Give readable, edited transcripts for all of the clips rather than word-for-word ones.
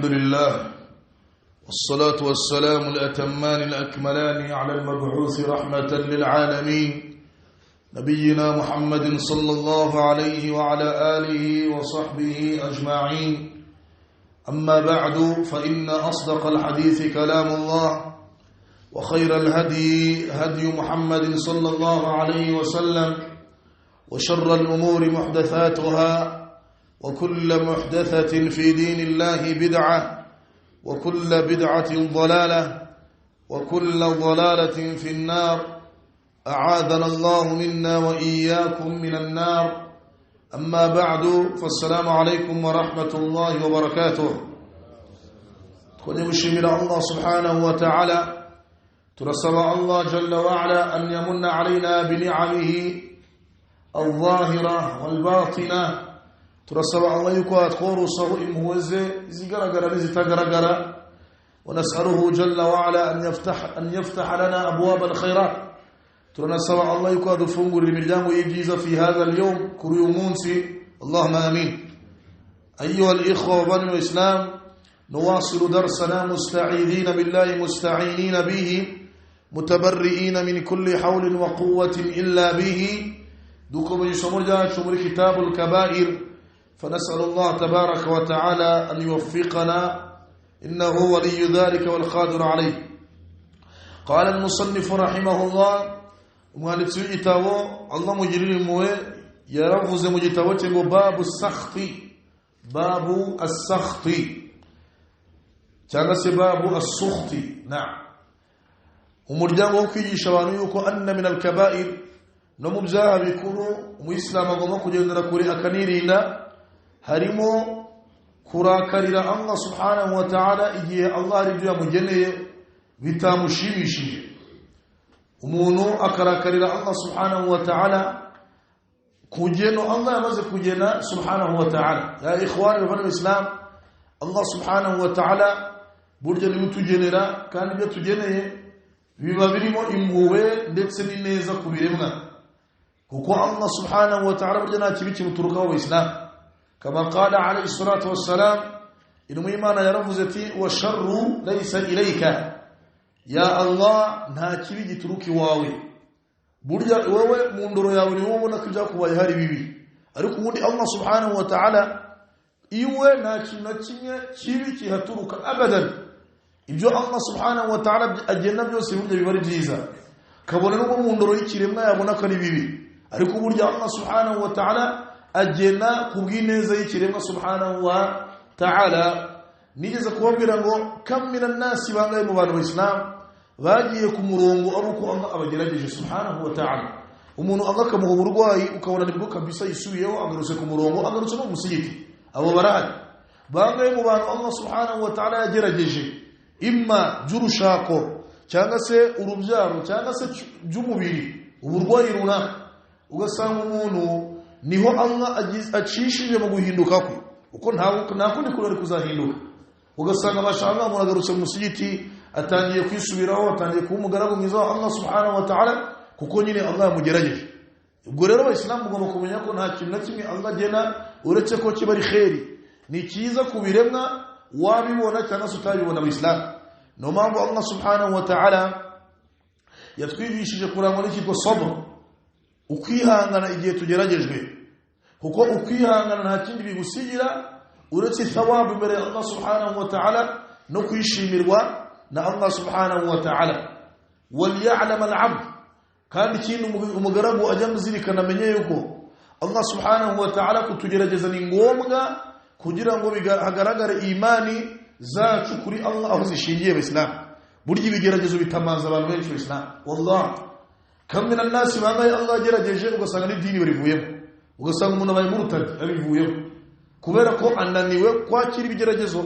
الحمد لله والصلاة والسلام الأتمان الأكملان على المبعوث رحمة للعالمين نبينا محمد صلى الله عليه وعلى آله وصحبه أجمعين. أما بعد فإن أصدق الحديث كلام الله وخير الهدي هدي محمد صلى الله عليه وسلم وشر الأمور محدثاتها وكل محدثة في دين الله بدعة وكل بدعة ضلالة وكل ضلالة في النار. أعاذنا الله منا وإياكم من النار. أما بعد فالسلام عليكم ورحمة الله وبركاته. تقول مشمل الله سبحانه وتعالى ترسل الله جل وعلا أن يمن علينا بنعمه الظاهرة والباطنة. ترسل الله يكوات خورصه إمهوزه زيقرقر نزتقرقر ونسأله جل وعلا أن يفتح لنا أبواب الخيرات. ترسل الله يكوات فنقر المليام ويجيز في هذا اليوم كريومونسي اللهم آمين. أيها الإخوة وبني الإسلام، نواصل درسنا مستعيذين بالله مستعينين به متبرئين من كل حول وقوة إلا به. دوكم يسمر جاء شمر كتاب الكبائر، فنسأل الله تبارك وتعالى أن يوفقنا إنه ولي ذلك والقادر عليه. قال المصنف رحمه الله ومالك سيئتاو الله مجرين الموه يرفض مجتاوته باب السخط. باب السخط كان باب السخط. نعم. ومرجان وكي شوانيوكو أن من الكبائر نمبزاها بيكونوا وإسلام غمكو جندنا كوري أكنيرينا harimo kurakarira Allah subhanahu wa ta'ala igihe Allah ari byo yamugeneye bitamushimishije. Umuntu akarakarira Allah subhanahu wa ta'ala kugeno Allah yamaze kugena subhanahu wa ta'ala. Ya ikhwani wa islam, Allah subhanahu wa ta'ala burya ni utugenera kandi byo tugeneye biba birimo impuhwe ndetse n'ineza kubiremwa, kuko Allah subhanahu wa ta'ala burya nta kibi kimuturukaho wa islam. كما قال عليه الصلاة والسلام إنه إيمانا يرفزتي والشر ليس إليك يا الله ناكبي جتروكي واوي برجع واوي مندرو ياوني ومنا كجاك ويهاري بيبي أريكم ودي الله سبحانه وتعالى إيوه ناكبي كيبي هتروك أبدا. إبجو الله سبحانه وتعالى الجنة بيوسي ودي بباري جيزا كبولنو مندرو يكيرمنا يابونا كني بيبي أريكم ودي الله سبحانه وتعالى ajena kubwineza y'ikiremwa subhanahu wa ta'ala. Nigeze kubabwira ngo kam minan nasi bangaye mu bantu b'Islam bagiye ku murongo aruko Allah abagerageje subhanahu wa ta'ala. Umuntu agakamuha uburwayi ukabona nibwo kabisa yisubiyeho agarutse ku murongo, agarutse no musigiti. Abo barahari bangaye mu bantu Allah subhanahu wa ta'ala yagerageje, imma jurushako cyangwa se urubyaro cyangwa se by'umubiri, uburwayi runaka, ugasanga umuntu niho Allah acishije mu guhinduka kwe, uko nta kundi kurari kuzahinduka. Ugasanga mashallah umuntu agarutse mu musigiti atangiye kwisubiraho, atangiye kuba umugaragu mwiza wa Allah subhanahu wa ta'ala, kuko nyine Allah yamugerageje. Ubwo rero abayisilamu mugomba kumenya ko nta kintu na kimwe Allah agena uretse ko kiba ari kheri, ni cyiza kubiremwa wabibona cyangwa se utabibona. Abayisilamu no mpamvu Allah subhanahu wa ta'ala yatwigishije kurangwa n'icyitwa sabr, ukwihangana igihe tugeragejwe, kuko ukwihangana nta kindi bigusigira uretse thawabu imbere ya Allah subhanahu wa ta'ala no kwishimirwa na Allah subhanahu wa ta'ala. Waliya'lam al-'abd, kandi kintu umugaragu ajya muzirikana amenye yuko Allah subhanahu wa ta'ala kutugerageza ni ngombwa kugira ngo hagaragare imani zacu kuri Allah aho zishingiye. Abislam burya ibigeragezo bitamaza abantu benshi b'Islam. Wallahi kam min an-nas bangaye Allah agerageje ugasanga n'idini barivuyemo, ugasanga umuntu abaye murutadi abivuyemo kubera ko ananiwe kwakira ibigeragezo.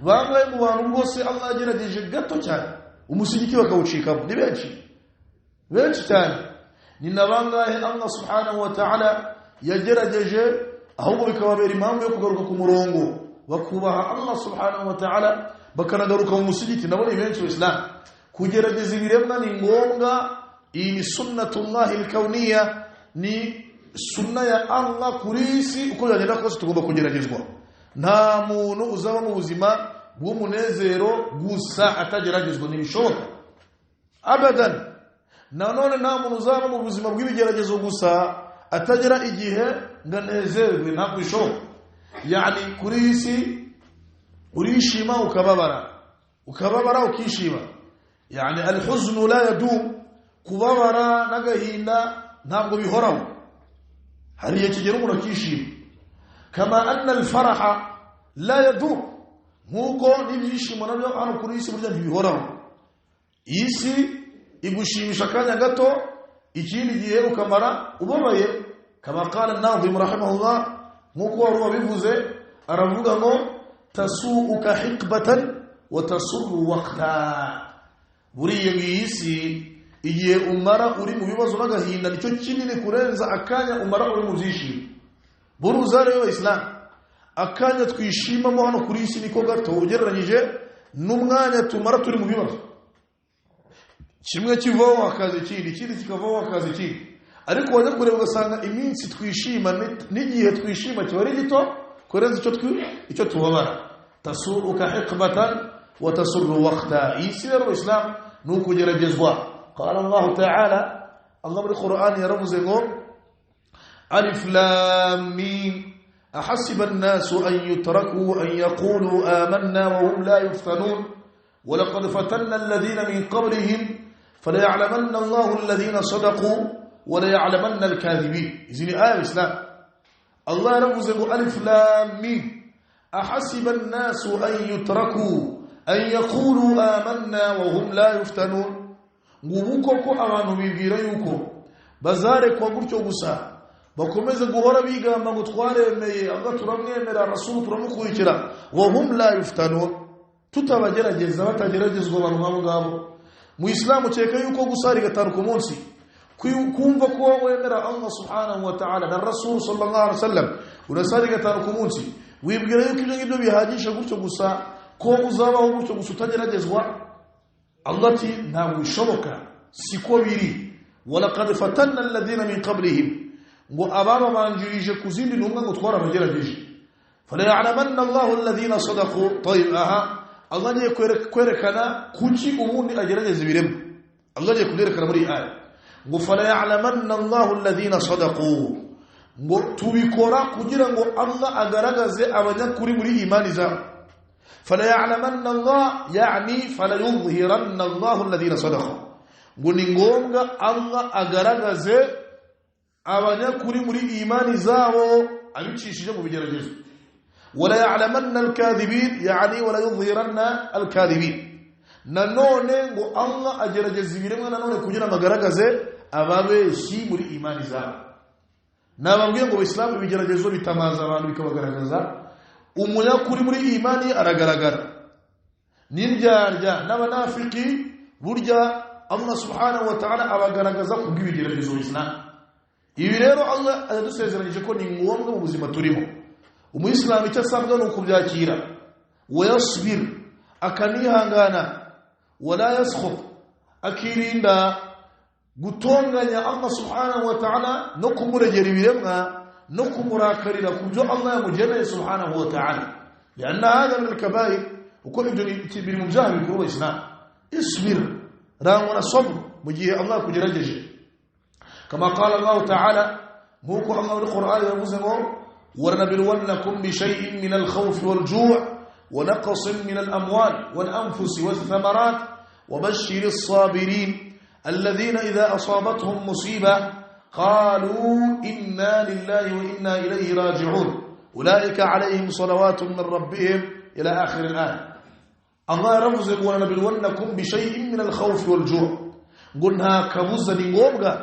Bangaye mu bantu bose Allah agerageje gato cyane umusigiti bakawucikamo ni benshi cyane. Ni nabangaye Allah subhanahu wa ta'ala yagerageje ahubwo bikababera impamvu yo kugaruka ku murongo bakubaha Allah subhanahu wa ta'ala bakanagaruka mu musigiti. Nabo ni benshi w'Islam. Kugerageza ibiremwa ni ngombwa. Iyi ni sunnatullahi al-kawniyya, ni sunna ya Allah kuri isi. Uko yagenda kose tugomba kugeragezwa. nta muntu uzaba mu buzima bw'umunezero gusa atageragezwa n'ibishoboka abadan. Nanone nta muntu uzaba mu buzima bw'ibigeragezo gusa atagera igihe nganezerwe, ntabwo bishoboka. Yani kuri isi urishima ukababara ukishima. Yani alhuznu la yadum, kubabara n'agahinda ntabwo bihoraho, hari igihe kigera umuntu akishima. Kama anna alfaraha la yadum, nkuko n'ibyishimo nabyo hano kuri isi burya ntibihoraho. Isi igushimisha akanya gato, ikindi gihe ukamara ubabaye. Kama qala an-Nadhim rahimahullah, nkuko wari wabivuze, aravuga ngo tasuuka hiqbatan wa tasurru waqta. Buriye mwisi igihe umara uri mu bibazo n'agahinda nicyo kinini kurenza akanya umara uri mu byishimo. Buruzare y'Islam, akanya twishimamo hano kuri isi niko gato ugereranyije n'umwanya tumara turi mu bibazo. Kimwe kivaho akazi ikindi kikavaho akazi ikindi. Ariko wajya kureba ugasanga iminsi twishima n'igihe twishima kiba ari gito kurenza icyo tubabara. Tasuuka hiqbatan wa tasurru waqta. Isi rero Islam ni ukugeragezwa. Qala Allah Ta'ala, Allah muri Qur'an yaravuze ngo Alif Lam Mim أحسب الناس أن يتركوا أن يقولوا آمنا وهم لا يفتنون ولقد فتنا الذين من قبلهم فليعلمن الله الذين صدقوا وليعلمن الكاذبين. إذن آية الإسلام الله رمزه ألف لام ميم أحسب الناس أن يتركوا أن يقولوا آمنا وهم لا يفتنون. ngubuko abantu bibwira yuko bazareka gutyo gusa bakomeze guhora bigamba ngo twaremeye anga turamwemera rasul turamukurikira wa hum la yuftanun, tutabagerageza batageragezwa abantu nk'abo ngabo. Mu Islam cyeka yuko gusari gatanu ku munsi, kumva ko wemera Allah subhanahu wa ta'ala na rasul sallallahu alaihi wasallam urasari gatanu ku munsi, wibwira yuko ibyo ngibyo bihagije gutyo gusa ko uzabaho gutyo gusa utageragezwa. Allah ati ntabwo bishoboka, siko biri. Walaqad fatanna alladhina min qablihim, ngo ababa banjirije kuzindi ntumwa ngo twarabagerageje. Fala ya'lamanna Allahu alladhina sadaqu. Tayib, Allah niye kwerekana kuki ubundi agerageza ibiremwa. Allah niye kuberekana muri aya ngo fala ya'lamanna Allahu alladhina sadaqu, ngo tubikora kugira ngo Allah agaragaze abanyakuri muri imani zabo. فلا يعلمن الله يعني فلا يظهرن الله الذين صدقوا, ngo ni ngombwa Allah agaragaze abanyakuri muri imani zabo abicishije mu bigeragezo. ولا يعلمن الكاذبين يعني ولا يظهرن الكاذبين, nanone ngo Allah agerageza ibiremwa nanone kugira ngo agaragaze ababeshi muri imani zabo. Nababwiye ngo Islam ibigeragezo bitamaza abantu bikabagaragaza. Umunyakuri muri imani aragaragara, n'indyarya n'abanafiki burya Allah subhanahu wa ta'ala abagaragaza kubw'ibigeragezo Islam. Ibi rero Allah adusezeranyije ko ni ngombwa mu buzima turimo. Umuyisilamu icyo asabwa ni ukubyakira, wayasbir, akanihangana, wala yaskhut, akirinda gutonganya Allah subhanahu wa ta'ala no kumuregera ibiremwa no kumurakarira kubyo Allah yamugeneye subhanahu wa ta'ala. لأن هذا من الكبائر وكل ibyo mu byaha bikuru Islam. Isbir, rangwa sabr mu gihe Allah kugerageje. Kama qala Allah ta'ala, nkuko Allah muri Qur'an yavuze ngo وَلَنَبْلُوَنَّكُمْ بِشَيْءٍ مِنَ الْخَوْفِ وَالْجُوعِ وَنَقْصٍ مِنَ الْأَمْوَالِ وَالْأَنفُسِ وَالثَّمَرَاتِ وَبَشِّرِ الصَّابِرِينَ الَّذِينَ إِذَا أَصَابَتْهُمْ مُصِيبَةٌ قالوا إنا لله وإنا إليه راجعون أولئك عليهم صلوات من ربهم إلى آخر الآية. الله رمز ولنبلونكم بشيء من الخوف والجوع, قلنا كبوزة نغوبغا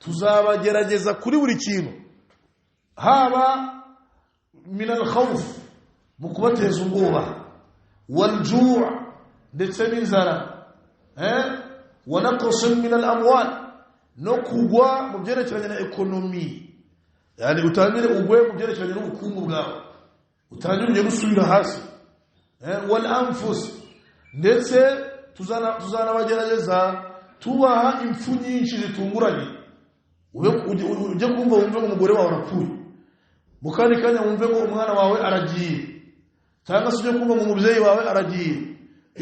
تزاوى جرجزة كل وريكينو. هذا من الخوف مكبته زنقوبة, والجوع دتسمين زرا, ونقص من الأموال, no kugwa mu byerekeranye na ekonomi, yani utangire ugwe mu byerekeranye n'ubukungu bwawe, utangire gusubira hasi. Wal anfus, ndetse tuzana bagerageza tubaha impfu nyinshi zitunguranye. Ujye kumva wumve ngo umugore wawe arapfuye, mukandi kanya wumve ngo umwana wawe aragiye, cyangwa se kumva mu mubyeyi wawe aragiye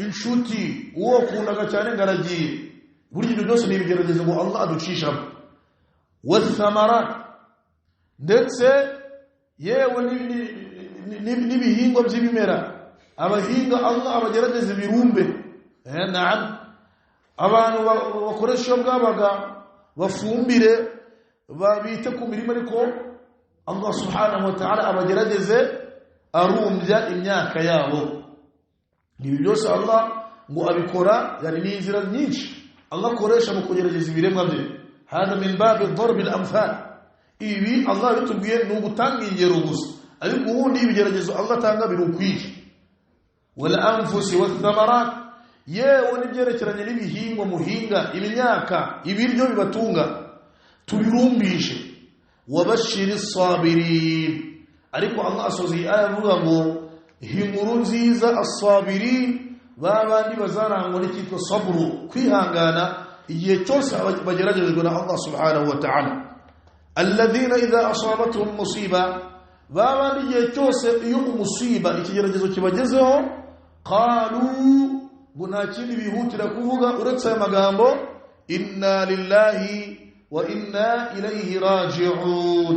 inshuti uwo kundaga cyane ngaragiye buryo ibyo byose ni ibigeragezo ngo Allah aducishamo wathamarat ndetse yewe n'ibihingwa by'ibimera abahinga Allah abagerageza birumbe naam abantu bakoresha bwabaga bafumbire babite ku mirimo ariko Allah subhanahu wa ta'ala abagerageze arumbya imyaka yabo ibi byose Allah ngo abikora yani ni inzira nyinshi Allah akoresha mu kugerageza ibiremwa bye hada min bab ad-darb al-amthal ibi Allah bitubwiye ni ugutanga ingero gusa ariko ubundi ibigeragezo Allah atanga birukwiye wala anfusi wathamarat yewe n'ibyerekeranye n'ibihingwa muhinga imyaka ibiryo bibatunga tubirumbishe wabashiri sabirin ariko Allah asozi aya avuga ngo himuru nziza as-sabirin babandi bazarangwa n'ikitwa sabru kwihangana igihe cyose bageragejwe na Allah subhanahu wa ta'ala alladhina idha asabatuhum musiba babandi igihe cyose iyo umusiba ikigeragezo kibagezeho qalu bunakindi bihutira kuvuga uretse aya magambo inna lillahi wa inna ilayhi raji'un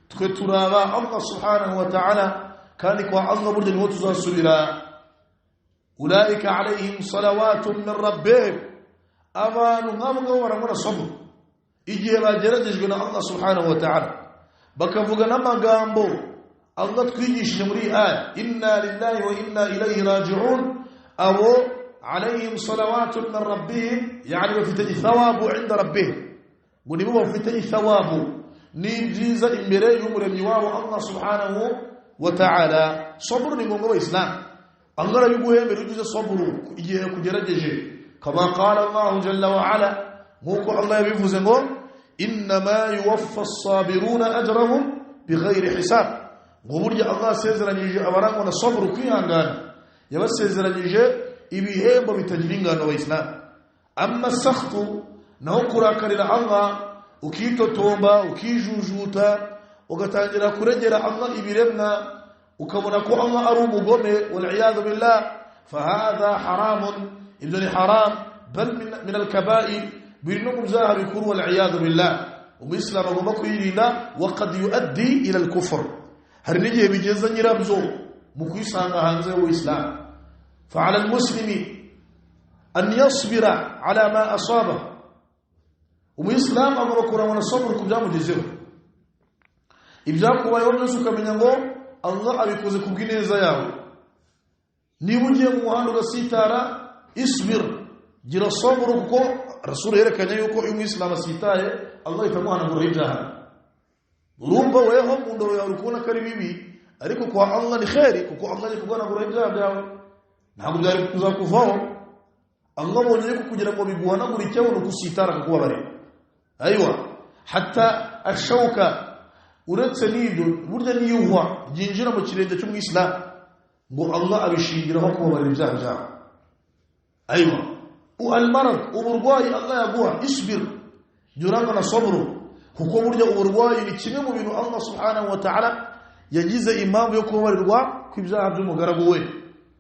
twe turaba Allah subhanahu wa ta'ala kandi kwa Allah buryo niho tuzasubira ulaika alayhim salawatun min rabbihim abantu nk'abo barangwa sabr igihe bageragejwe na Allah subhanahu wa ta'ala bakavuga n'amagambo Allah twigishije muri aya inna lillahi wa inna ilayhi raji'un abo عليهم صلوات من ربهم يعني بفتي ثواب عند ربهم ونبو بفتي ثواب نيجيزا إمبري يمرم يواه الله سبحانه وتعالى صبر نمو إسلام الله يقول يمبر يجيز صبر إجيه كجرجه كما قال الله جل وعلا موكو الله يبفزنهم إنما يوفى الصابرون أجرهم بغير حساب غمري الله سيزرا يجي أوران ونصبر كيها قال يبس سيزرا يجي ibihembo bitagira ingano w'Islam amma sakhtu naho kurakarira Allah ukitotomba ukijujuta ugatangira kuregera Allah ibiremna ukabona ko Allah ari umugome wal iyad billah fahadha haramun ibn haram bal min al-kaba'ir binum zahab kur wal iyad billah umislam agomba kwirinda wa qad yuaddi ila al-kufr har nije bigeza nyirabzo mu kwisanga hanze w'Islam فعلى المسلم أن يصبر على ما أصابه ومسلم أمركم وأنا صبركم جامو جزيرو إبجاكم ويونسك من ينغو الله أبيكوزكم جنيزا ياو نيبوجي مهانو غسيتارا اصبر جرى صبركم رسول الله كان يقول يوم إسلام سيتاي الله يفهمونا مرهجاها رومبا ويهم مندو ياركونا كريبيبي أريكو كوا الله لخيري كوا الله يفهمونا مرهجاها ntabwo byari kuzakuvaho Allah bonye kugira ngo biguhana buri cyawo no kusitara kuba bare aywa hatta ashauka uretse n'ibyo burya niyuhwa ginjira mu kirenge cyo mu Islam ngo Allah abishingiraho kuba bare byaha aywa almarad uburwayi Allah yaguha isbir juranga na sabru kuko burya uburwayi ni kimwe mu bintu Allah subhanahu wa ta'ala yagize impamvu yo kubarirwa kw'ibyaha by'umugaragu we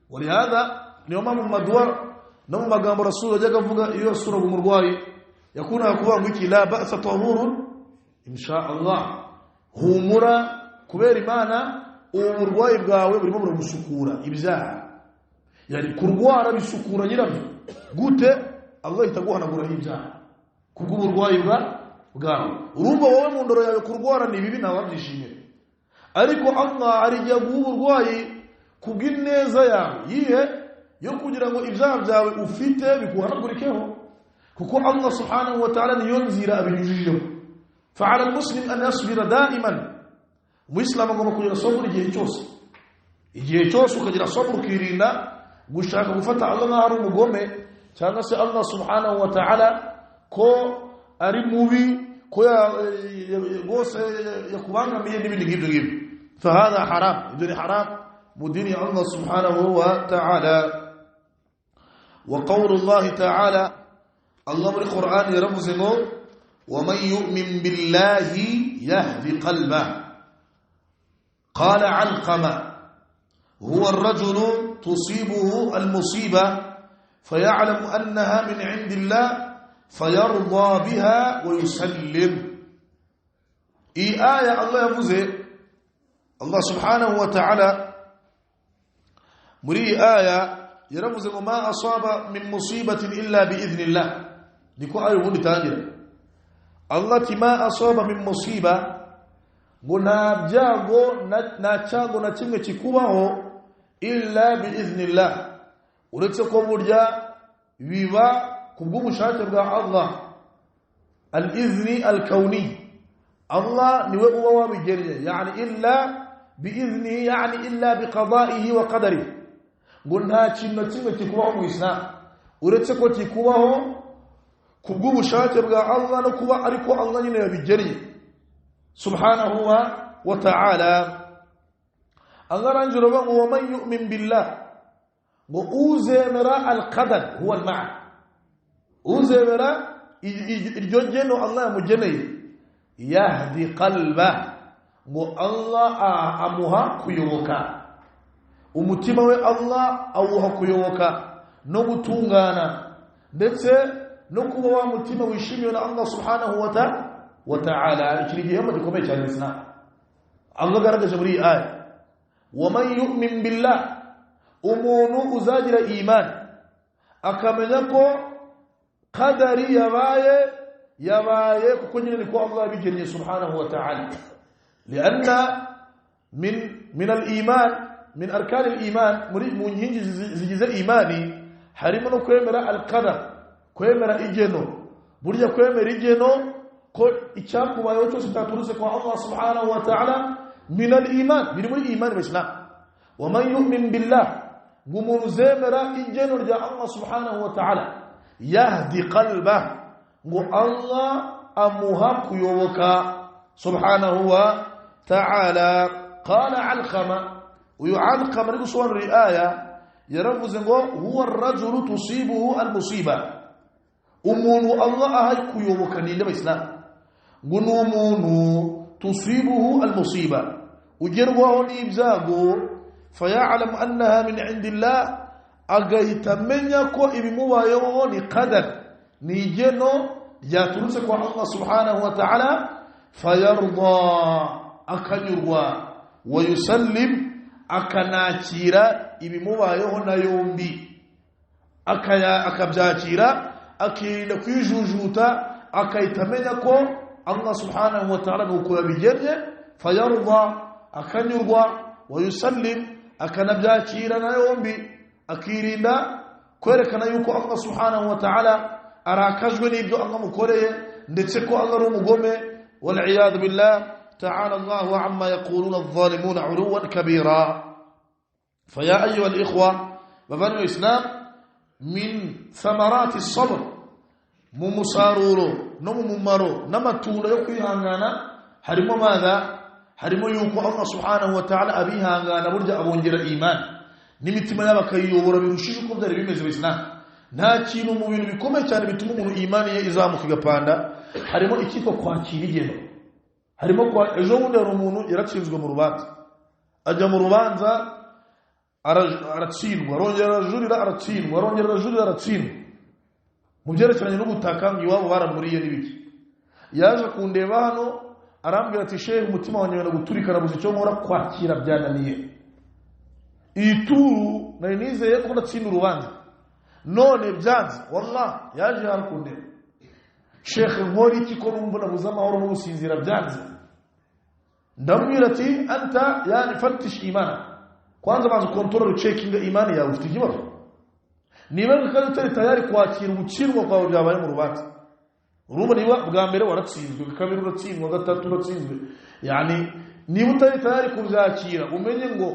ولهذا اليوم من مدور نوم مقام رسول الله جاء إيوه السنة بمرواي يكون أكوان ويكي لا بأس طهور إن شاء الله هو مرى كبير مانا ومرواي بقاوي بالممر بسكورة إبزاع يعني كروانا بسكورة جرمي قلت الله يتقوهنا قرأ إبزاع كرقو مرواي بقاوي روبا ومن دريا كروانا نبيبنا وابد شيء أريكو الله أريد يقو مرواي kugineza yawe yihe yo kugira ngo ibyaha byawe ufite bikuhanagurikeho kuko Allah subhanahu wa ta'ala niyo nzira abinyujije fa'ala al-muslim an yasbira da'iman muislamu agomba kugira saburi igihe cyose ukagira saburi kirinda gushaka gufata Allah nk'aho ari umugome cyangwa se Allah subhanahu wa ta'ala ko ari mubi ko gose yakubangamiye n'ibindi ngibyo fahada haram ibyo haram مديني الله سبحانه وتعالى وقول الله تعالى الله من القرآن يرمزنه ومن يؤمن بالله يهدي قلبه قال علقمة huwa ar-rajulu tusibuhu al-musiba faya'lamu annaha min 'indillah fayarda biha wa yusallim. Hii aya Allah yavuze, Allah subhanahu wa ta'ala muri aya yaravuze ngo ma asaba min musibatin illa bi idhnillah. Niko ayo bundi tangira Allah tima asaba min musiba, ngo nta byago na cyago na kimwe kikubaho illa bi idhnillah, uretse ko burya biba kubw'ubushake bwa Allah. Al-idhni al-kawni, Allah niwe uba wabigennye, yani illa bi idhni, yani illa bi qada'ihi wa qadarihi. Ngo nta kintu kimwe kikubaho mu Islam uretse ko kikubaho kubw'ubushake bwa Allah no kuba ariko Allah nyine yabigennye subhanahu wa ta'ala. Allah ranjuro ngo wa man yu'min billah, ngo uzemera al-qadar huwa al-ma'a, uzemera iryo geno Allah yamugeneye, yahdi qalba, ngo Allah amuha kuyoboka umutima we, Allah awuha kuyoboka no gutungana, ndetse no kuba wa mutima wishimiye na Allah subhanahu wa ta'ala. Ikiri gihembo gikomeye cyane Islam Allah garagaje muri aya, wa man yu'min billah, umuntu uzagira iman akamenya ko qadari yabaye kuko nyine niko Allah yabigennye subhanahu wa ta'ala. Lianna min al-iman, min arkan al-iman, mu nkingi zigize imani harimo no kwemera al-qadar, kwemera igeno. Burya kwemera igeno ko icyakubayeho cyose cyaturutse kwa Allah subhanahu wa ta'ala min al-iman, biri muri iman w'Islam. Wa man yu'min billah, ngumuntu zemera igeno rya Allah subhanahu wa ta'ala, yahdi qalbah, ngo Allah amuha kuyoboka subhanahu wa ta'ala. Qala Alqama, uyu Alqama ari gusobanura aya yaravuze ngo huwa ar-rajulu tusibuhu al-musiba, umuntu Allah ahaye kuyoboka ninde Islam, ngo n'umuntu tusibuhu al-musiba, ugerwaho n'ibyago, faya'lamu annaha min 'indillah, agahita menya ko ibimubayeho ni qadar, ni igeno ryaturutse kwa Allah subhanahu wa ta'ala, fayarda, akanyurwa, wa yusallim, akanakira ibimubayeho na yombi, akabyakira, akirinda kwijujuta, akaitamenya ko Allah subhanahu wa ta'ala nuko yabigennye, fayarda, akanyurwa, wa yusallim, akanabyakira na yombi, akirinda kwerekana yuko Allah subhanahu wa ta'ala arakajwe n'ibyo Allah mukoreye, ndetse ko Allah ari umugome. Wal iyad billah, ta'ala Allah amma yaquluna adh-dhalimuna 'uluwan kabira. Faya ayyuha al-ikhwa, babanu islam, min thamarati as-sabr, mumusaruro no mumaro n'amatunda yo kwihangana harimo madha, harimo yuko Allah subhanahu wa ta'ala abihangana burya abongera iman n'imitima y'abakayiyobora birushije uko byari bimeze mu Islam. Nta kintu mu bintu bikomeye cyane bituma umuntu imani ye izamuka igapanda harimo ikiko kwakira igeno. Harimo kwa ejo bundi hari umuntu yaratsinzwe mu rubanza, ajya mu rubanza aratsindwa, arongera arajurira aratsindwa, arongera arajurira aratsindwa, mu byerekeranye n'ubutaka ngo iwabo baramuriye n'ibiki. Yaje kundeba hano arambwira ati shehe, umutima wanjye wenda guturika, nabuze icyo nkora, kwakira byananiye. Ituru nari nizeye ko natsinda urubanza, none byanze. Wallah yaje harakundeba, shehe nkora iki ko numva nabuze amahoro n'ubusinzira byanze. Ndamubwira ati anta yani fatish imana, kwanza banza control checking imani yawe, ufite ikibazo. Niba kandi utari tayari kwakira ubukirwa kwawe byabaye mu rubanza, urumva niba bwa mbere waratsinzwe, kabiri uratsindwa, gatatu uratsinzwe, yani niba utari tayari kubyakira, umenye ngo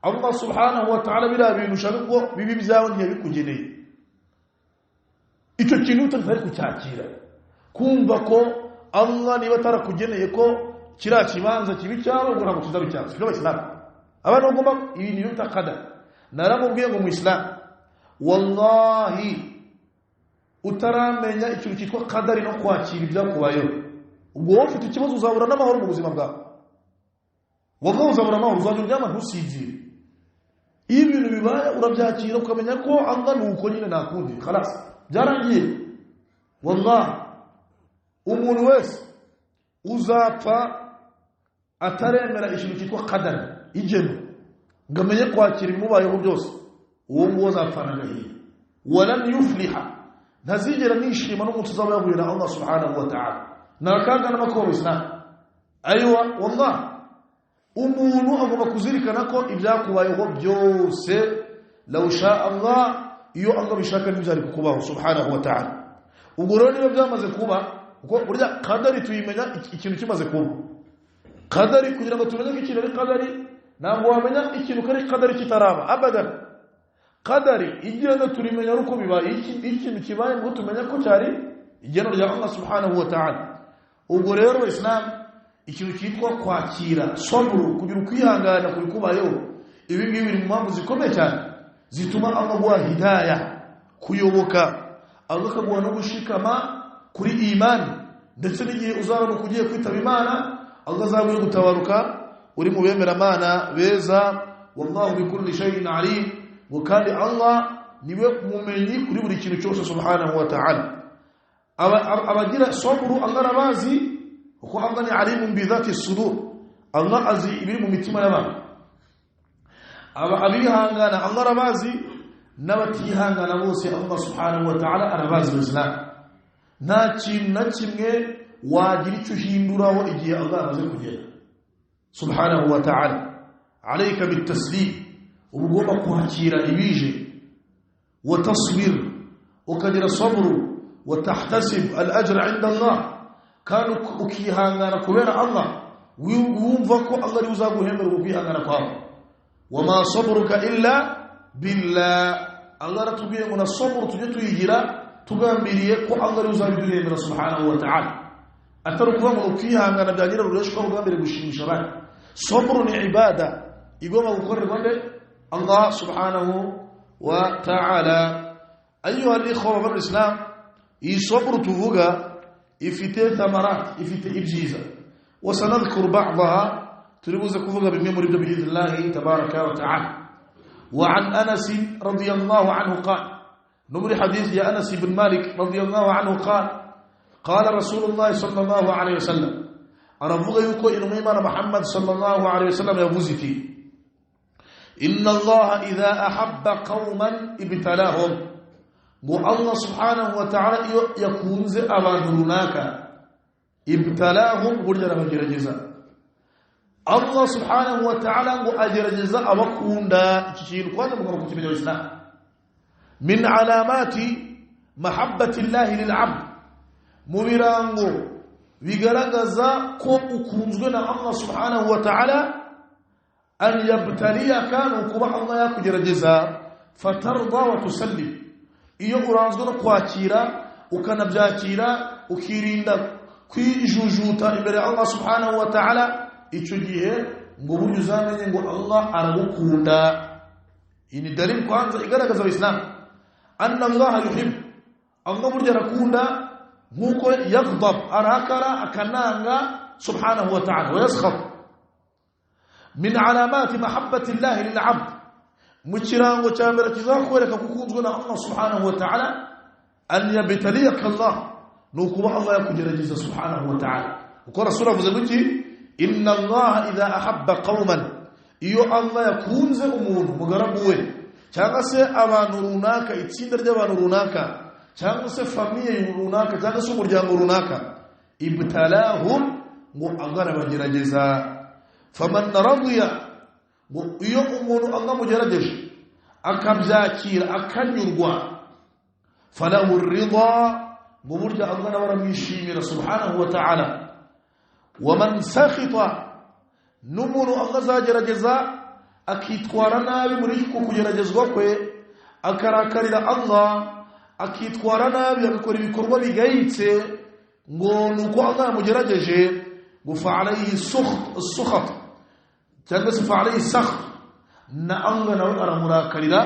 Allah subhanahu wa ta'ala bira bintu ushaka ko bibi byawe ntiyabikugeneye. Icyo kintu utari tayari kucyakira, kumva ko Allah niba atarakugeneye ko kira kibanza kibi cyawe ngo ntabwo tuzabicyanza. Kino Islam abantu bagomba ibintu bitakada. Naramubwiye ngo mu Islam, wallahi utaramenya ikintu cyitwa qadari no kwakira ibyakubayeho, ubwo wowe ufite ikibazo uzabura n'amahoro mu buzima bwawe. Wallahi uzabura amahoro, uzajya uryama ntusizire. ibintu bibaye urabyakira ukamenya ko Allah nuko nyine nakundi خلاص byarangiye. Wallahi umuntu wese uzapfa ataremera ikintu cyitwa qadar igeno ngamenye kwakira ibimubayeho byose, uwo nguwo azapfana gahiye. Walan yufliha, ntazigera nishima n'umuntu uzaba yahuye na Allah subhanahu wa ta'ala. Nakanga n'amakobo Islam. Aywa wallahi umuntu agomba kuzirikana ko ibyakubayeho byose law sha Allah, iyo Allah bishaka n'ibyari kukubaho subhanahu wa ta'ala. Ubwo rero niba byamaze kuba, uko burya qadari tuyimenya ikintu kimaze kuba. Qadari kugira ngo tumenye ko ikintu ari qadari, ntabwo wamenya ikintu kari qadari kitaraba abadan. Qadari igenda turimenya uko bibaye, ikintu kibaye ngo tumenye ko cyari igeno rya Allah subhanahu wa ta'ala. Ubwo rero Islam ikintu cyitwa kwakira sabru, kugira kwihangana kuri kubayeho, ibi ngibi biri mu mpamvu zikomeye cyane zituma Allah guha hidayah, kuyoboka, Allah akaguha no gushikama kuri imani, ndetse n'igihe uzaba no kugiye kwitaba Imana Allah azaguye gutabaruka uri mu bemera Imana beza. Wallahu bikulli shay'in alim, kandi Allah niwe mumenyi kuri buri kintu cyose subhanahu wa ta'ala. Abagira sabru Allah arabazi, kuko Allah ni alimun bi dhati sudur, Allah azi ibiri mu mitima y'abantu. Abihangana Allah arabazi, n'abatihangana bose Allah subhanahu wa ta'ala arabazi. Islam nta kintu na kimwe wagira icyo uhinduraho igihe Allah amaze kugera subhanahu wa ta'ala. Alayka bitaslim, ubugomba kwakira ibije, wa tasbir, ukagira sabru, wa tahtasib al-ajra 'inda Allah, kandi ukihangana kubera Allah, wumva ko Allah ari uzaguhembera ukwihangana kwawe. Wama sabruka illa billah, Allah ratubwiye ngo na sabru tujye tuyigira tugambiriye ko Allah ari uzabiduhembera subhanahu wa ta'ala. Atari kuvuga ngo ukwihangana byagira ureshwa ugambire gushimisha abandi. Sabru ni ibada igomba gukorerwa nde Allah subhanahu wa ta'ala. Ayuha al-ikhwa wal Islam, iyi sabru tuvuga ifite thamarat, ifite ibyiza. Wasanadhkur ba'daha, turibuze kuvuga bimwe muri byo bi'idhnillahi tabaraka wa ta'ala. Wa an Anas radiyallahu anhu qala, numri hadith ya Anas ibn Malik radiyallahu anhu qala قال رسول الله صلى الله عليه وسلم، أنا أبغى يقول إنه إمام محمد صلى الله عليه وسلم يبوزتي، إن الله إذا أحب قوما ابتلاهم، والله سبحانه وتعالى يكون زي أبانهناك ابتلاهم برجل مجرى جزاء. الله سبحانه وتعالى أجر جزاء وكون دا تشيل قوة مكتوب في الإسلام من علامات محبة الله للعبد، mubirango bigaragaza ko ukunzwe na Allah subhanahu wa ta'ala, an yabtaliyaka, nukuba Allah yakugerageza, fatarda wa tusallim, iyo uranzwe no kwakira ukanabyakira ukirinda kwijujuta imbere ya Allah subhanahu wa ta'ala, icyo gihe ngo buryo uzamenye ngo Allah aragukunda. Iyi ni dalili kwanza igaragaza Islam anna Allah yuhibbu, Allah buryo arakunda, nkuko yaghdab arakara akananga subhanahu wa ta'ala, wa yaskhab. Min alamati mahabbati Allah lil 'abd, mukirango cyambere kizakwereka kukunzwe na Allah subhanahu wa ta'ala, an yabtaliyaka Allah, nukuba Allah yakugerageza subhanahu wa ta'ala. Uko Rasul avuze ngo inna Allah idha ahabba qauman, iyo Allah yakunze umuntu mugaragu we, cyangwa se abantu runaka, itsinda ry'abantu runaka, cyangwa se famiye runaka, cyangwa se umuryango runaka, ibtalahum, ngo Allah arabagerageza. Faman radiya, ngo iyo umuntu Allah mugerageje akabyakira akanyurwa, falahu ridha, ngo burya Allah nawe aramwishimira subhanahu wa ta'ala. Waman sakhita, n'umuntu Allah azagerageza akitwara nabi muri ko kugeragezwa kwe, akarakarira Allah, akitwara nabi, agakora ibikorwa bigayitse, ngo nuko Allah yamugerageje, ngo fa'alayhi sukhat, cyangwa se fa'alayhi sakht, na Allah nawe aramurakarira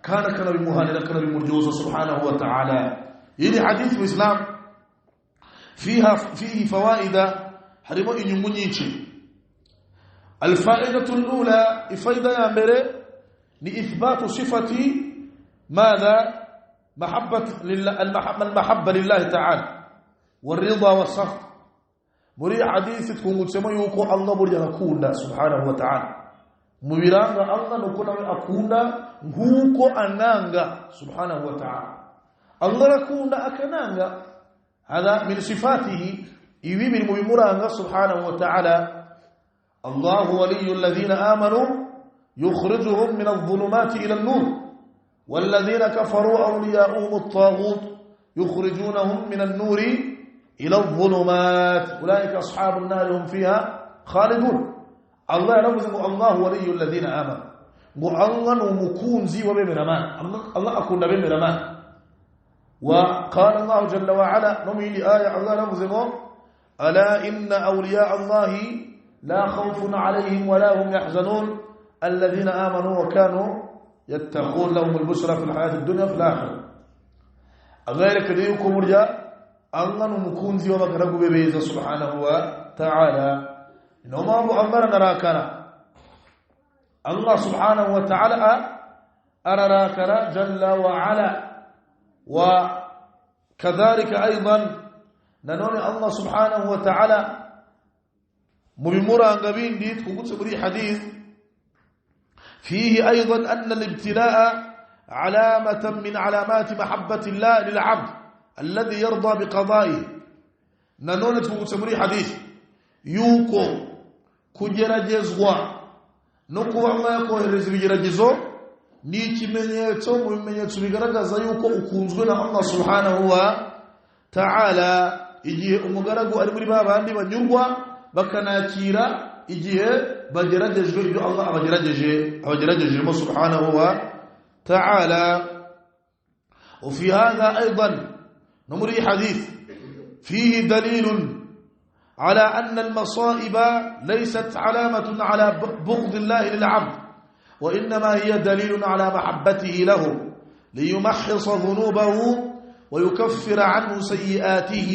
kandi akanabimuhanira akanabimuryoza subhanahu wa ta'ala. Iyi hadith mu Islam fihi fawaida, harimo inyungu nyinshi. Alfaidatu alula, ifaida ya mbere لإثبات صفة ماذا؟ المحبة لله تعالى والرضا والسخط. muri hadithi twungutse yuko Allah burya akunda subhanahu wa ta'ala, mubiranga Allah nuko nawe akunda nkuko ananga subhanahu wa ta'ala. Allah akunda akananga, hada min sifatihi, ibi biri mu bimuranga subhanahu wa ta'ala. Allahu waliyul ladhina amanu yukhrijuhum min adh-dhulumati ila an-nur والذين كفروا أولياؤهم الطاغوت يخرجونهم من النور إلى الظلمات أولئك أصحاب النار هم فيها خالدون. الله يرمز الله ولي الذين آمنوا الله ومكونزي وبمرمان الله أكون بمرمان. وقال الله جل وعلا نمي لآية الله يرمز ألا إن أولياء الله لا خوف عليهم ولا هم يحزنون الذين آمنوا وكانوا يتقون لهم البشرى في الحياة الدنيا في الآخرة. غير كده يكون مرجع الله نمكونزي ومقرق ببيزة سبحانه وتعالى. إنما أبو أمر نراكنا الله سبحانه وتعالى أراكنا جل وعلا. وكذلك أيضا ننوني الله سبحانه وتعالى مبمرا قبين ديت وقلت بري حديث فيه أيضا أن الابتلاء علامة من علامات محبة الله للعبد الذي يرضى بقضائه. ننونت وقتمري حديث يوكو كجرجزوا نكو الله يكو رزبجرجزو نيكي منيتو ممنيتو بيغرغزا يوكو ukunzwe Allah subhanahu wa ta'ala. igihe umugaragu ari muri babandi banyurwa bakanakira igihe bageragejwe ibyo Allah abagerageje mo subhanahu wa ta'ala. وفي هذا أيضا نمري حديث فيه دليل على أن المصائب ليست علامة على بغض الله للعبد وإنما هي دليل على محبته له ليمحص ذنوبه ويكفر عنه سيئاته.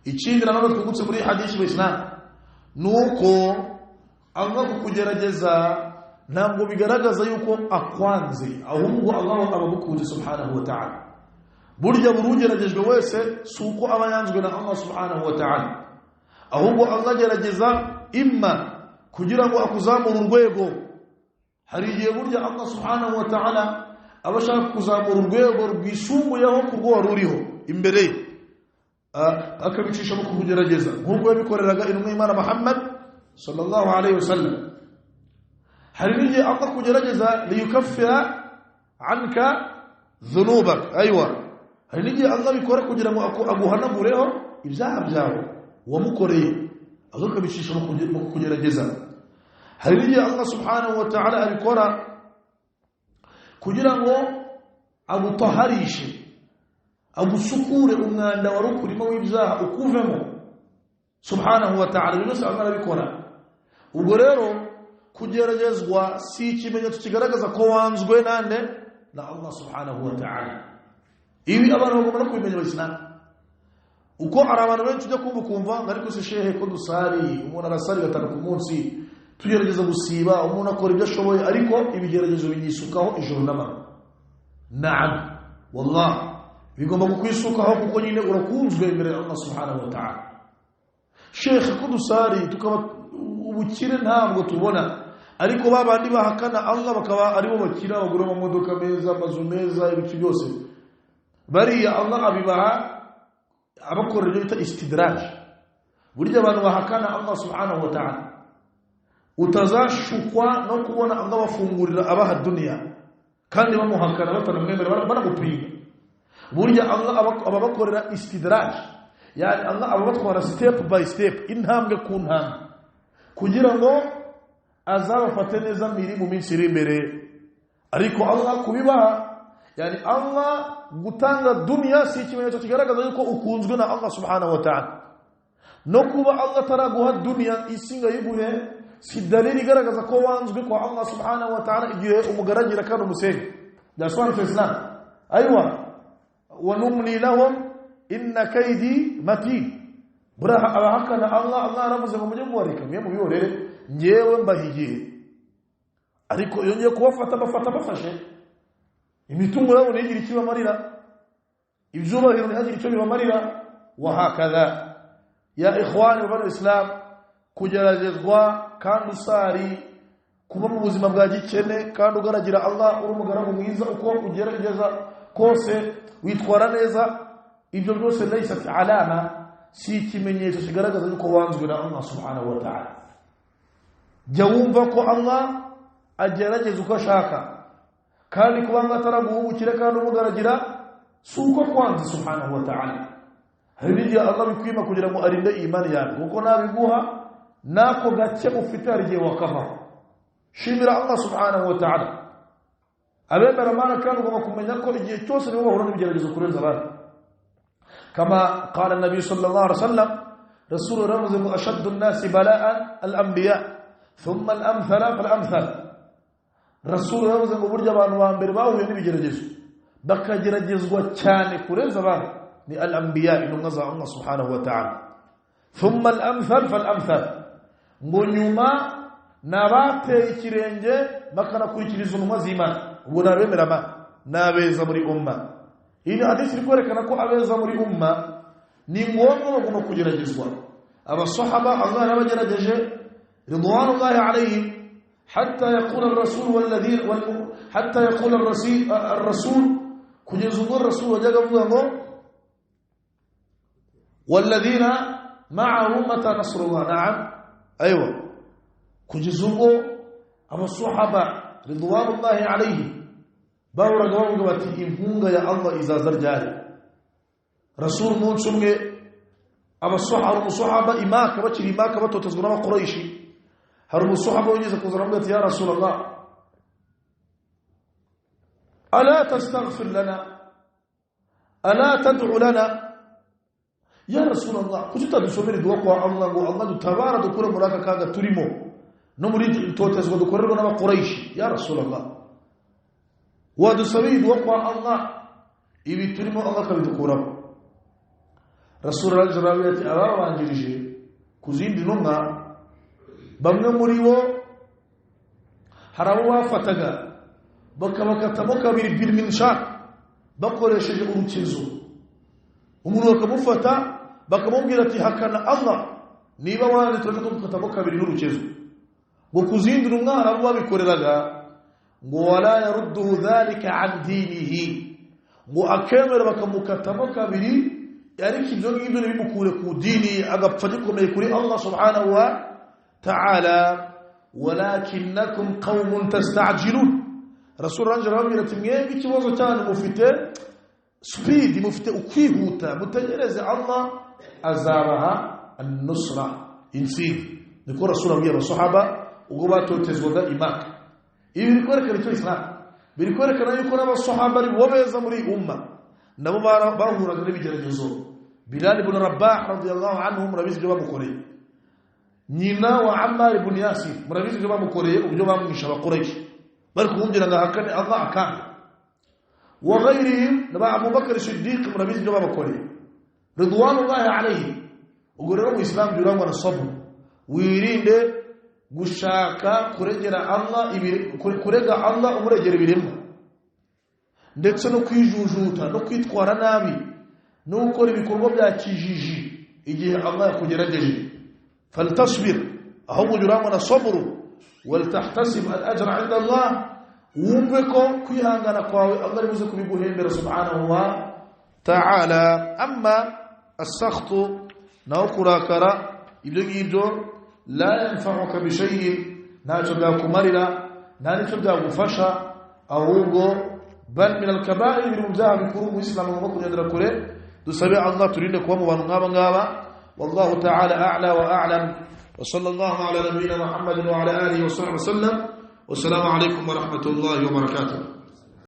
إتشيدنا نمري كنت سمري حديث بإسلام nuko Allah kukugerageza ntabwo bigaragaza yuko akwanze, ahubwo Allah ababukunze subhanahu wa ta'ala. burya burugeragejwe wese suko abayanzwe na Allah subhanahu wa ta'ala, ahubwo Allah gerageza imma kugira ngo akuzamura urwego. hari igihe burya Allah subhanahu wa ta'ala abashaka kuzamura urwego rwisumbuyeho kurwo waruriho imbere akabicisha mu kugerageza nk'uko yabikoreraga intumwa y'Imana Muhammad sallallahu alayhi wasallam. hari igihe Allah kugerageza liyukaffira anka dhunubak, aywa hari igihe Allah bikora kugira ngo aguhanagureho ibyaha byawe wamukoreye, akabicisha mu kugerageza. hari igihe Allah subhanahu wa ta'ala abikora kugira ngo agutaharishe, agusukure umwanda wari ukurimo w'ibyaha ukuvemo subhanahu wa ta'ala. byose Allah arabikora. ubwo rero kugeragezwa si ikimenyetso kigaragaza ko wanzwe nande na Allah subhanahu wa ta'ala. ibi abantu bagomba no kubimenya Abisilamu. uko ari abantu benshi ujya kumva ariko se shehe ko dusari, umuntu arasari gatanu ku munsi, tugerageza gusiba, umuntu akora ibyo ashoboye, ariko ibigeragezo binyisukaho ijoro n'amanywa. Naam wallahi bigomba kukwisukaho kuko nyine urakunzwe imbere ya Allah subhanahu wa ta'ala. Sheikh kudusari tukaba ubukire ntabwo tubona, ariko babandi bahakana Allah bakaba aribo bakira, bagura amamodoka meza, amazu meza, ibiki byose bariya Allah abibaha abakorera bita istidraj. burya abantu bahakana Allah subhanahu wa ta'ala utazashukwa no kubona Allah bafungurira abaha dunya kandi bamuhakana batanamwemera baramupinga. burya Allah ababakorera istidraj, yani Allah ababatwara step by step, intambwe ku ntambwe, kugira ngo azabafate neza miri mu minsi iri imbere. ariko Allah kubibaha, yani Allah gutanga dunya si ikimenyetso kigaragaza yuko ukunzwe na Allah subhanahu wa ta'ala. no kuba Allah taraguha dunya isinga yiguhe si dalili igaragaza ko wanzwe kwa Allah subhanahu wa ta'ala igihe umugaragira kandi umusenge. that's one of Islam. aywa wa numli lahum inna kaydi matin. buraha abahakana Allah aravuze ngo mujye mubareka mwe mubiborere ngewe mbahigiye. ariko yongeye kubafata bafashe imitungo yabo ntigira icyo bamarira, ibyubahiro ntihagira icyo bibamarira. Wahakadha ya ikhwani wa islam, kugeragezwa kandi usari kuba mu buzima bwa gikene kandi ugaragira Allah uri umugaragu mwiza, uko ugerageza kose witwara neza, ibyo byose laysa alama, si ikimenyetso kigaragaza yuko wanzwe na Allah subhanahu wa ta'ala. Jya wumva ko Allah agerageza uko ashaka, kandi kuba ataraguhubukira kandi umugaragira si uko kwanza subhanahu wa ta'ala. Hari n'igihe Allah bikwima kugira ngo arinde imani yawe, kuko nabiguha nako gake ufite hari igihe wakavaho. Shimira Allah subhanahu wa ta'ala. Abemera Imana kandi ugomba kumenya ko igihe cyose nibo bahura n'ibigeragezo kurenza abandi. Kama qala an-nabi sallallahu alaihi wasallam, rasul ramzi ashaddu an-nas bala'an al-anbiya thumma al-amthal fal-amthal. Rasul ramzi ngo burya abantu ba mbere bahuye n'ibigeragezo bakageragezwa cyane kurenza abandi ni al-anbiya, intumwa za Allah subhanahu wa ta'ala. Thumma al-amthal fal-amthal, ngo nyuma nabateye ikirenge bakanakurikiriza intumwa z'Imana, ubwo nabemera Imana nabeza muri umma. Iyi hadisi ikwerekana ko abeza muri umma ni ngombwa bagomba kugeragezwa. Abasahaba Allah yabagerageje ridwanullahi alayhim hatta yaqula ar-rasul walladhi hatta yaqula ar-rasul, kugeza ubwo rasul wajyaga avuga ngo walladhina ma'ahu mata nasrullah. Na'am, aywa, kugeza ubwo abasahaba ridwanullahi alayhim bahuraga bavuga bati inkunga ya Allah izaza ryari. Rasul umunsi umwe umusahaba imaka bakiri imaka batotezwa n'abakuraishi, hari umusahaba wigeze kuza aravuga ati ya Rasulullah ala tastaghfir lana ala tad'u lana, ya Rasulullah kuki utadusomera dua kwa Allah ngo Allah dutabara dukure muri aka kaga turimo no muri totezwa dukorerwa n'abakuraishi. Ya Rasulullah wadusabiye dua kwa Allah ibi turimo Allah kabidukuramo. Rasulullah sallallahu alaihi wasallam ababanjirije kuzindi ntumwa, bamwe muri bo hari abo bafataga bakabakatamo kabiri bilminsha bakoresheje urukezo. Umuntu bakamufata bakamubwira ati hakana Allah niba wanze turashaka gukatamo kabiri n'urukezo. Ngo kuzindi ntumwa hari abo babikoreraga ngo wala yaruddu dhalika an dinihi, ngo akemera bakamukatamo kabiri, ariko ibyo ngibyo bimukure ku dini agapfa gikomeye kuri Allah subhanahu wa ta'ala. Walakinnakum qaumun tasta'jilun, Rasul arababwira ati mwebwe ikibazo cyane mufite speed, mufite ukwihuta, mutegereze Allah azabaha an-nusra insidi. Niko Rasul abwiye abasahaba ubwo batotezwaga imaka. Ibi bikwerekana icyo Islam, bikwerekana yuko n'abasahaba ari bo beza muri umma, nabo bahuraga n'ibigeragezo. Bilal ibn Rabah radiyallahu anhu murabizi ibyo bamukoreye, nyina wa Ammar ibn Yasir murabizi ibyo bamukoreye, ubyo bamwisha abakuraishi bari kumubwira ngo hakane Allah akanga. Wa ghayrihim naba Abu Bakr Siddiq murabizi ibyo bamukoreye ridwanullahi alayhi. Ubwo rero mu Islam birangwa na sabr, wirinde gushaka kuregera Allah kurega Allah umuregera ibirimo, ndetse no kwijujuta no kwitwara nabi no gukora ibikorwa bya kijiji igihe Allah yakugerageje. Faltasbir, ahubwo urangwa na sabr, waltahtasib al-ajra 'inda Allah, wumve ko kwihangana kwawe Allah aribuze kubiguhembera subhanahu wa ta'ala. Amma as-sakhtu, naho kurakara, ibyo ngibyo la yanfa'uka bi shay'in, ntacyo byakumarira, nta nicyo byagufasha, ahubwo bal min al-kaba'ir, biri mu byaha bikuru mu Islam ugomba kugendera kure. Dusabe Allah turinde kuba mu bantu nk'aba ngaba. Wallahu ta'ala a'la wa a'lam, wa sallallahu ala nabiyyina Muhammadin wa ala alihi wa sahbihi wa sallam. Wassalamu alaykum wa rahmatullahi wa barakatuh.